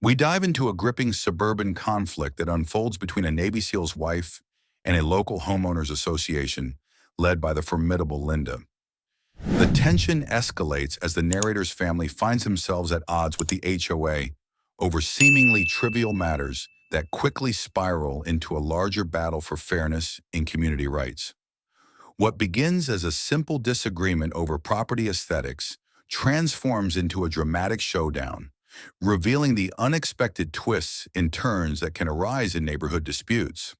We dive into a gripping suburban conflict that unfolds between a Navy SEAL's wife and a local homeowners association led by the formidable Linda. The tension escalates as the narrator's family finds themselves at odds with the HOA over seemingly trivial matters that quickly spiral into a larger battle for fairness and community rights. What begins as a simple disagreement over property aesthetics transforms into a dramatic showdown, revealing the unexpected twists and turns that can arise in neighborhood disputes.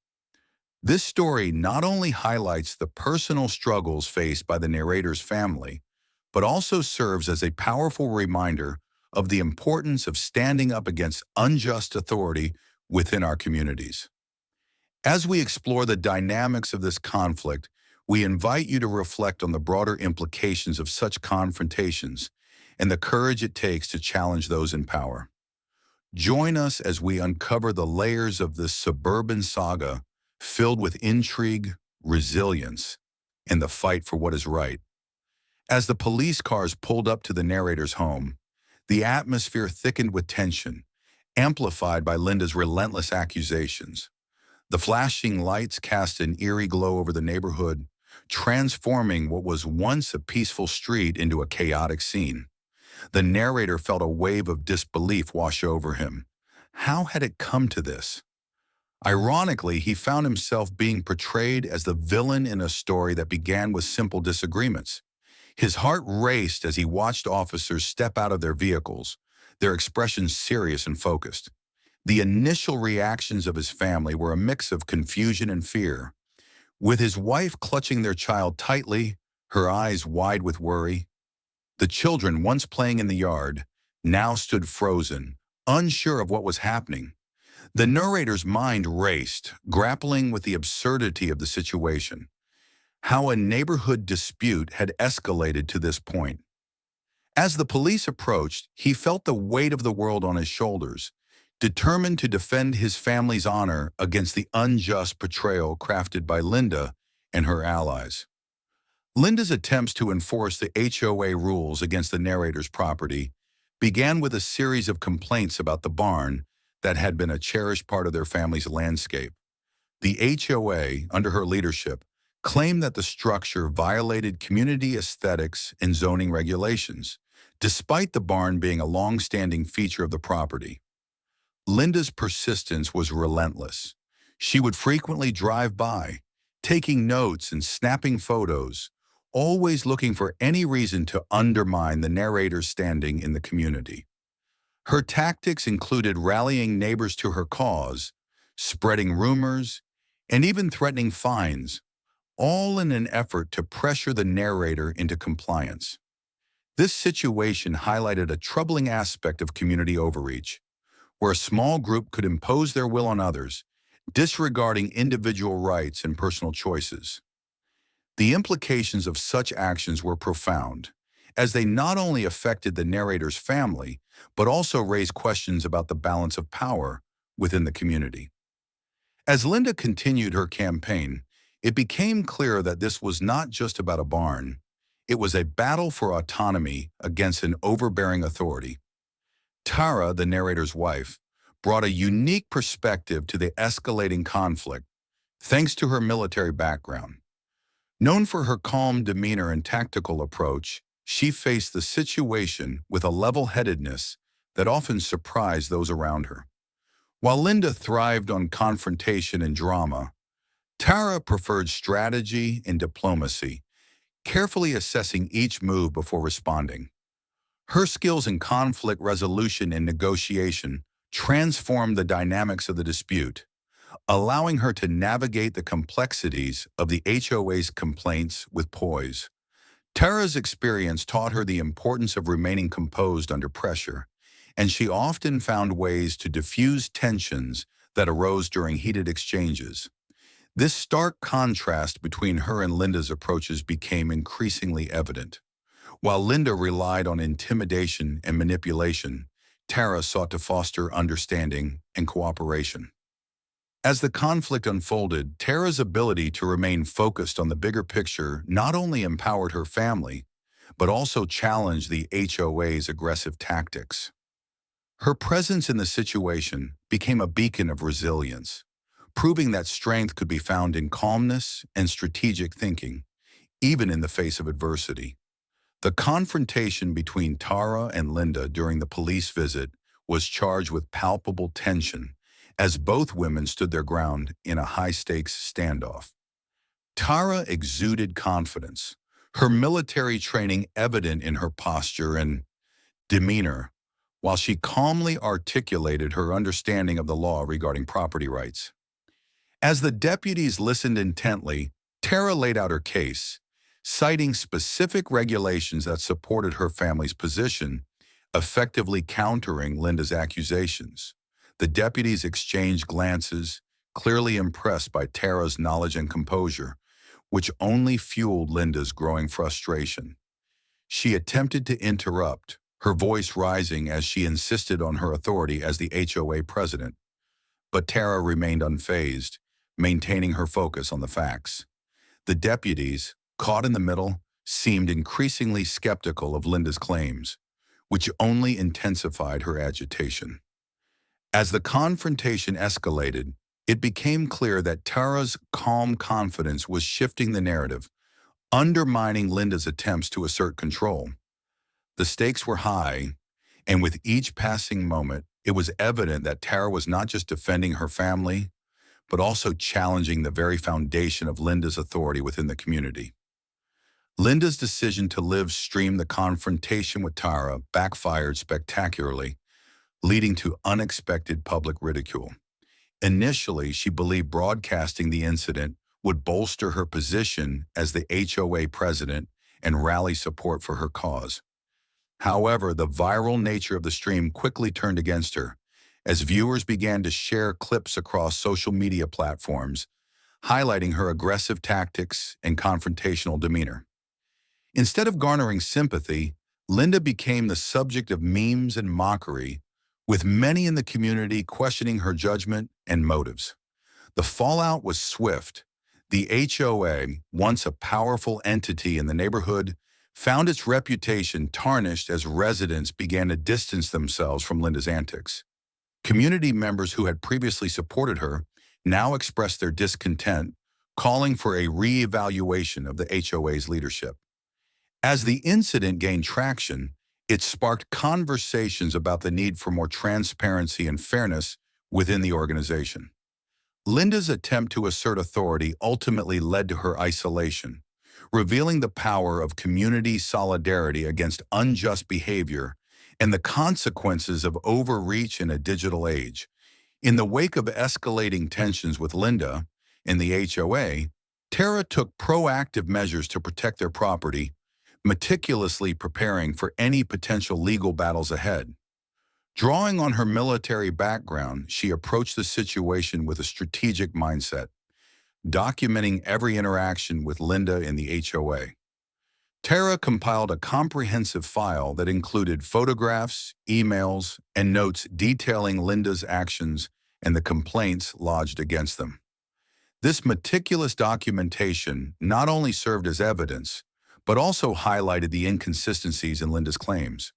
This story not only highlights the personal struggles faced by the narrator's family, but also serves as a powerful reminder of the importance of standing up against unjust authority within our communities. As we explore the dynamics of this conflict, we invite you to reflect on the broader implications of such confrontations and the courage it takes to challenge those in power. Join us as we uncover the layers of this suburban saga filled with intrigue, resilience, and the fight for what is right. As the police cars pulled up to the narrator's home, the atmosphere thickened with tension, amplified by Linda's relentless accusations. The flashing lights cast an eerie glow over the neighborhood, transforming what was once a peaceful street into a chaotic scene. The narrator felt a wave of disbelief wash over him. How had it come to this? Ironically, he found himself being portrayed as the villain in a story that began with simple disagreements. His heart raced as he watched officers step out of their vehicles, their expressions serious and focused. The initial reactions of his family were a mix of confusion and fear. With his wife clutching their child tightly, her eyes wide with worry, the children, once playing in the yard, now stood frozen, unsure of what was happening. The narrator's mind raced, grappling with the absurdity of the situation. How a neighborhood dispute had escalated to this point. As the police approached, he felt the weight of the world on his shoulders, determined to defend his family's honor against the unjust portrayal crafted by Linda and her allies. Linda's attempts to enforce the HOA rules against the narrator's property began with a series of complaints about the barn that had been a cherished part of their family's landscape. The HOA, under her leadership, claimed that the structure violated community aesthetics and zoning regulations, despite the barn being a long-standing feature of the property. Linda's persistence was relentless. She would frequently drive by, taking notes and snapping photos, always looking for any reason to undermine the narrator's standing in the community. Her tactics included rallying neighbors to her cause, spreading rumors, and even threatening fines, all in an effort to pressure the narrator into compliance. This situation highlighted a troubling aspect of community overreach, where a small group could impose their will on others, disregarding individual rights and personal choices. The implications of such actions were profound, as they not only affected the narrator's family, but also raised questions about the balance of power within the community. As Linda continued her campaign, it became clear that this was not just about a barn. It was a battle for autonomy against an overbearing authority. Tara, the narrator's wife, brought a unique perspective to the escalating conflict, thanks to her military background. Known for her calm demeanor and tactical approach, she faced the situation with a level-headedness that often surprised those around her. While Linda thrived on confrontation and drama, Tara preferred strategy and diplomacy, carefully assessing each move before responding. Her skills in conflict resolution and negotiation transformed the dynamics of the dispute, allowing her to navigate the complexities of the HOA's complaints with poise. Tara's experience taught her the importance of remaining composed under pressure, and she often found ways to diffuse tensions that arose during heated exchanges. This stark contrast between her and Linda's approaches became increasingly evident. While Linda relied on intimidation and manipulation, Tara sought to foster understanding and cooperation. As the conflict unfolded, Tara's ability to remain focused on the bigger picture not only empowered her family, but also challenged the HOA's aggressive tactics. Her presence in the situation became a beacon of resilience, proving that strength could be found in calmness and strategic thinking, even in the face of adversity. The confrontation between Tara and Linda during the police visit was charged with palpable tension, as both women stood their ground in a high-stakes standoff. Tara exuded confidence, her military training evident in her posture and demeanor, while she calmly articulated her understanding of the law regarding property rights. As the deputies listened intently, Tara laid out her case, citing specific regulations that supported her family's position, effectively countering Linda's accusations. The deputies exchanged glances, clearly impressed by Tara's knowledge and composure, which only fueled Linda's growing frustration. She attempted to interrupt, her voice rising as she insisted on her authority as the HOA president. But Tara remained unfazed, maintaining her focus on the facts. The deputies, caught in the middle, seemed increasingly skeptical of Linda's claims, which only intensified her agitation. As the confrontation escalated, it became clear that Tara's calm confidence was shifting the narrative, undermining Linda's attempts to assert control. The stakes were high, and with each passing moment, it was evident that Tara was not just defending her family, but also challenging the very foundation of Linda's authority within the community. Linda's decision to live stream the confrontation with Tara backfired spectacularly, leading to unexpected public ridicule. Initially, she believed broadcasting the incident would bolster her position as the HOA president and rally support for her cause. However, the viral nature of the stream quickly turned against her, as viewers began to share clips across social media platforms, highlighting her aggressive tactics and confrontational demeanor. Instead of garnering sympathy, Linda became the subject of memes and mockery, with many in the community questioning her judgment and motives. The fallout was swift. The HOA, once a powerful entity in the neighborhood, found its reputation tarnished as residents began to distance themselves from Linda's antics. Community members who had previously supported her now expressed their discontent, calling for a re-evaluation of the HOA's leadership. As the incident gained traction, it sparked conversations about the need for more transparency and fairness within the organization. Linda's attempt to assert authority ultimately led to her isolation, revealing the power of community solidarity against unjust behavior and the consequences of overreach in a digital age. In the wake of escalating tensions with Linda and the HOA, Tara took proactive measures to protect their property, meticulously preparing for any potential legal battles ahead. Drawing on her military background, she approached the situation with a strategic mindset, documenting every interaction with Linda and the HOA. Tara compiled a comprehensive file that included photographs, emails, and notes detailing Linda's actions and the complaints lodged against them. This meticulous documentation not only served as evidence, but also highlighted the inconsistencies in Linda's claims.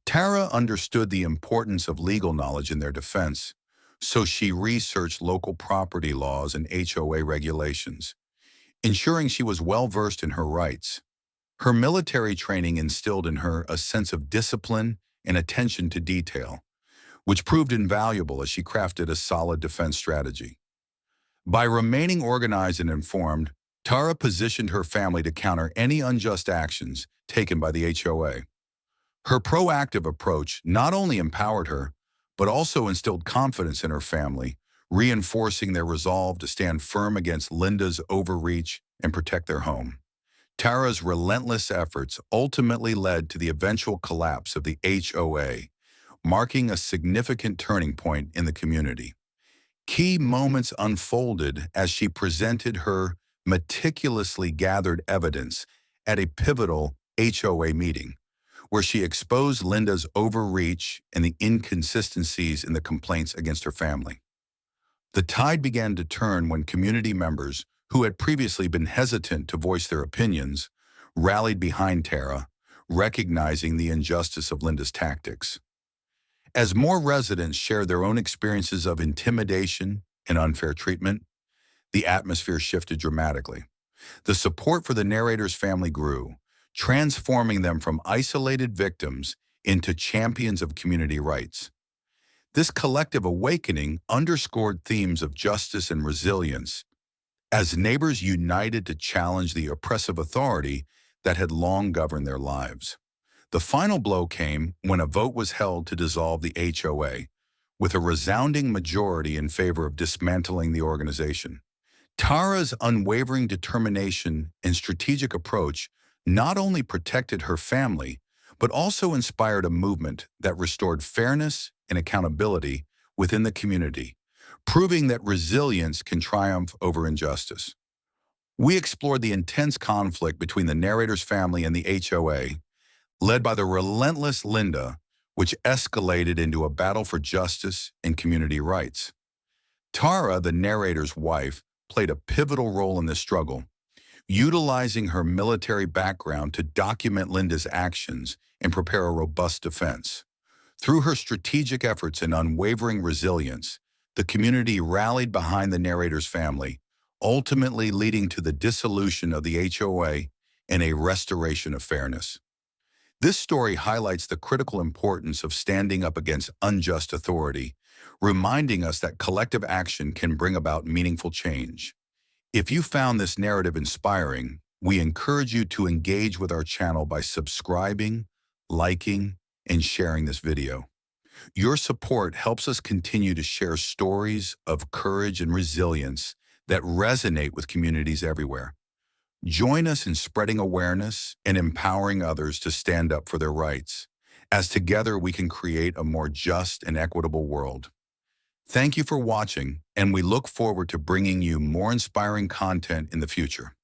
Tara understood the importance of legal knowledge in their defense, so she researched local property laws and HOA regulations, ensuring she was well-versed in her rights. Her military training instilled in her a sense of discipline and attention to detail, which proved invaluable as she crafted a solid defense strategy. By remaining organized and informed, Tara positioned her family to counter any unjust actions taken by the HOA. Her proactive approach not only empowered her, but also instilled confidence in her family, reinforcing their resolve to stand firm against Linda's overreach and protect their home. Tara's relentless efforts ultimately led to the eventual collapse of the HOA, marking a significant turning point in the community. Key moments unfolded as she presented her meticulously gathered evidence at a pivotal HOA meeting, where she exposed Linda's overreach and the inconsistencies in the complaints against her family. The tide began to turn when community members, who had previously been hesitant to voice their opinions, rallied behind Tara, recognizing the injustice of Linda's tactics. As more residents shared their own experiences of intimidation and unfair treatment, the atmosphere shifted dramatically. The support for the narrator's family grew, transforming them from isolated victims into champions of community rights. This collective awakening underscored themes of justice and resilience as neighbors united to challenge the oppressive authority that had long governed their lives. The final blow came when a vote was held to dissolve the HOA, with a resounding majority in favor of dismantling the organization. Tara's unwavering determination and strategic approach not only protected her family, but also inspired a movement that restored fairness and accountability within the community, proving that resilience can triumph over injustice. We explored the intense conflict between the narrator's family and the HOA, led by the relentless Linda, which escalated into a battle for justice and community rights. Tara, the narrator's wife, played a pivotal role in this struggle, utilizing her military background to document Linda's actions and prepare a robust defense. Through her strategic efforts and unwavering resilience, the community rallied behind the narrator's family, ultimately leading to the dissolution of the HOA and a restoration of fairness. This story highlights the critical importance of standing up against unjust authority, reminding us that collective action can bring about meaningful change. If you found this narrative inspiring, we encourage you to engage with our channel by subscribing, liking, and sharing this video. Your support helps us continue to share stories of courage and resilience that resonate with communities everywhere. Join us in spreading awareness and empowering others to stand up for their rights, as together we can create a more just and equitable world. Thank you for watching, and we look forward to bringing you more inspiring content in the future.